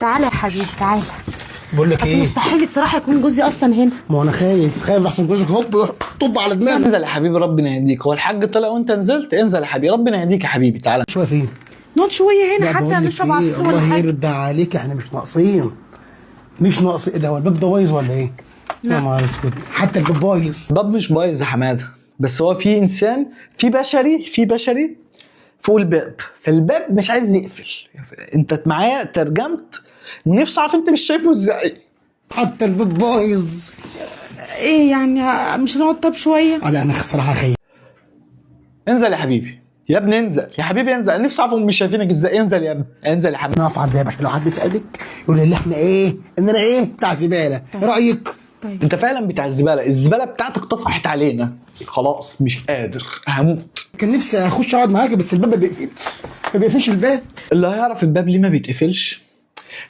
تعالى يا حبيبي تعالى. بقول لك اصل ايه، مستحيل الصراحه يكون جوزي اصلا هنا. ما انا خايف احسن جوزك هوب طب على دماغي. انزل يا حبيبي ربنا يهديك. هو الحاج طلع وانت نزلت؟ انزل يا حبيبي ربنا يهديك يا حبيبي. تعالى شويه فين؟ نقعد شويه هنا لا حتى بقول لك نشرب ايه، عصير ولا الله حاجه. يرضى عليك، احنا مش ناقصين. ده هو الباب ده بايظ ولا ايه؟ لا. يا نهار اسود، حتى الباب بايظ. الباب مش بايظ يا حماده، بس هو في انسان، في بشري فوق الباب، فالباب مش عايز يقفل. انت معايا ترجمت، ونفسي اعرف انت مش شايفه ازاي. حتى الباب بايظ. ايه يعني مش هنقعد طب شويه؟ لا انا الصراحه خايف. انزل يا حبيبي يا ابني، انزل يا حبيبي انزل. انا نفسي اعرف هم مش شايفينك ازاي. انزل يا ابني، انزل يا حبيبي. نقف على الباب عشان لو حد يسالك يقول لي احنا ايه، اننا ايه بتاع زباله. ايه رايك؟ طيب انت فعلا بتاع الزباله، الزباله بتاعتك طفحت علينا. خلاص مش قادر هموت. كان نفسي اخش اقعد معاك بس الباب ما بيقفلش الباب. اللي هيعرف الباب ليه ما بيتقفلش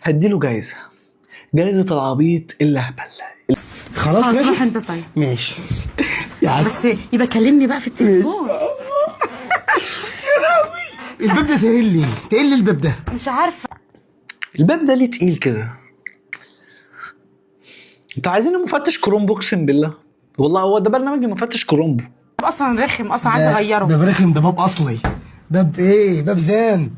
هديله جايزه العبيط اللي هبل. خلاص خلاص روح ماشي انت طيب. ماشي يا عسل. بس يبقى كلمني بقى في التليفون. الباب ده تقل لي الباب ده. مش عارفه. الباب ده ليه تقيل كده؟ انتوا عايزين مفتش كرومبو؟ اقسم بالله والله هو ده برنامج مفتش كرومبو. اصلا رخم اصلا، عايزه اغيره. باب رخم، ده باب اصلي. باب ايه؟ باب زان.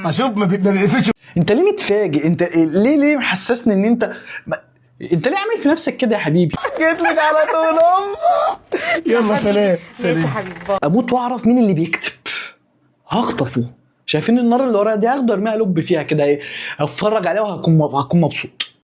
اشوف ما بيقفلش. انت ليه متفاجئ؟ انت ليه محسسني ان انت انت ليه عامل في نفسك كده يا حبيبي؟ جيت لك على طول. يلا سلام ماشي يا حبيبي. اموت واعرف مين اللي بيكتب، هخطفه. شايفين النار اللي ورايا دي؟ هاخده ارميها لب فيها كده، ايه، اتفرج عليها وهكون مبسوط.